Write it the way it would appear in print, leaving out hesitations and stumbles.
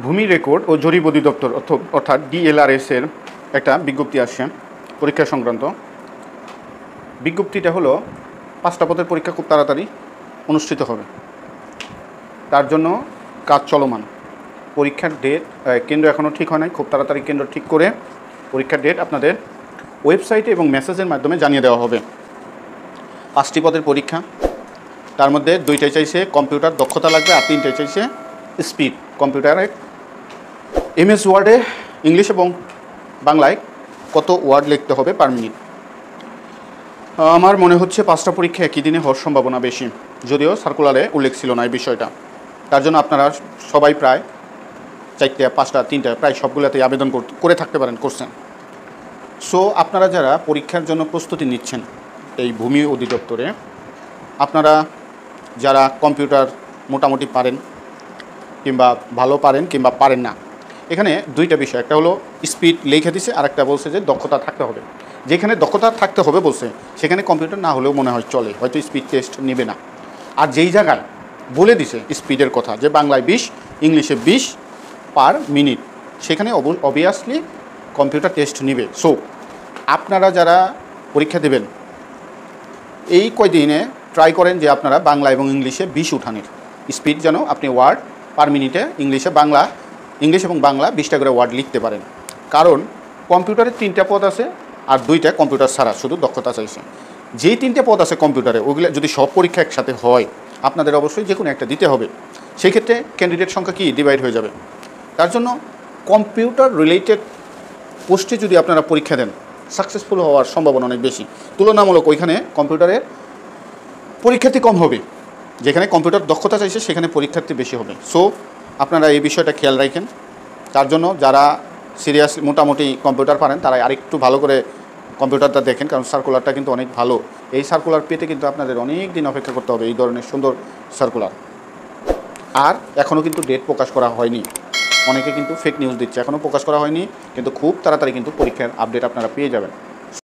ভূমি রেকর্ড ও জরিপ অধিদপ্তর অর্থাৎ DLRS এর একটা বিজ্ঞপ্তি আসছে পরীক্ষা সংক্রান্ত। বিজ্ঞপ্তিটা হলো 5টা পদের পরীক্ষা খুব তাড়াতাড়ি অনুষ্ঠিত হবে, তার জন্য কাজ চলমান। পরীক্ষার ডেট কেন্দ্র এখনও ঠিক হয় নাই, খুব তাড়াতাড়ি কেন্দ্র ঠিক করে পরীক্ষার ডেট আপনাদের ওয়েবসাইটে এবং মেসেজের মাধ্যমে জানিয়ে দেওয়া হবে। 5টি পদের পরীক্ষা, তার মধ্যে 2টাই চাইছে কম্পিউটার দক্ষতা লাগবে, আর 3টাই চাইছে স্পিড। কম্পিউটারে MS ওয়ার্ডে ইংলিশ এবং বাংলায় কত ওয়ার্ড লিখতে হবে পার মিনিট। আমার মনে হচ্ছে 5টা পরীক্ষা একই দিনে হওয়ার সম্ভাবনা বেশি, যদিও সার্কুলারে উল্লেখ ছিল না এই বিষয়টা। তার জন্য আপনারা সবাই প্রায় 4টে 5টা 3টা প্রায় সবগুলোতেই আবেদন করে থাকতে পারেন, করছেন। সো আপনারা যারা পরীক্ষার জন্য প্রস্তুতি নিচ্ছেন এই ভূমি অধিদপ্তরে, আপনারা যারা কম্পিউটার মোটামুটি পারেন কিংবা ভালো পারেন কিংবা পারেন না, এখানে 2টা বিষয়, একটা হলো স্পিড লিখে দিছে, আর একটা বলছে যে দক্ষতা থাকতে হবে। যেখানে দক্ষতা থাকতে হবে বলছে সেখানে কম্পিউটার না হলেও মনে হয় চলে, হয়তো স্পিড টেস্ট নেবে না। আর যেই জায়গায় বলে দিছে স্পিডের কথা যে বাংলায় 20 ইংলিশে 20 পার মিনিট, সেখানে অবভিয়াসলি কম্পিউটার টেস্ট নেবে। সো আপনারা যারা পরীক্ষা দেবেন এই কয়দিনে ট্রাই করেন যে আপনারা বাংলা এবং ইংলিশে 20 উঠানের স্পিড, যেন আপনি ওয়ার্ড পার মিনিটে ইংলিশ এবং বাংলা 20টা করে ওয়ার্ড লিখতে পারেন। কারণ কম্পিউটারে 3টা পদ আছে আর 2টা কম্পিউটার ছাড়া, শুধু দক্ষতা চাইছে। যেই 3টে পদ আছে কম্পিউটারে, ওইগুলো যদি সব পরীক্ষা একসাথে হয় আপনাদের অবশ্যই যে কোনো একটা দিতে হবে। সেই ক্ষেত্রে ক্যান্ডিডেট সংখ্যা কি ডিভাইড হয়ে যাবে। তার জন্য কম্পিউটার রিলেটেড পোস্টে যদি আপনারা পরীক্ষা দেন, সাকসেসফুল হওয়ার সম্ভাবনা অনেক বেশি। তুলনামূলক ওইখানে কম্পিউটারের পরীক্ষার্থী কম হবে, যেখানে কম্পিউটার দক্ষতা চাইছে সেখানে পরীক্ষার্থী বেশি হবে। সো আপনারা এই বিষয়টা খেয়াল রাখেন। তার জন্য যারা সিরিয়াসলি মোটামুটি কম্পিউটার পারেন তারা আরেকটু ভালো করে কম্পিউটারটা দেখেন, কারণ সার্কুলারটা কিন্তু অনেক ভালো। এই সার্কুলার পেতে কিন্তু আপনাদের অনেক দিন অপেক্ষা করতে হবে, এই ধরনের সুন্দর সার্কুলার। আর এখনও কিন্তু ডেট প্রকাশ করা হয়নি, অনেকে কিন্তু ফেক নিউজ দিচ্ছে, এখনও প্রকাশ করা হয়নি, কিন্তু খুব তাড়াতাড়ি কিন্তু পরীক্ষার আপডেট আপনারা পেয়ে যাবেন।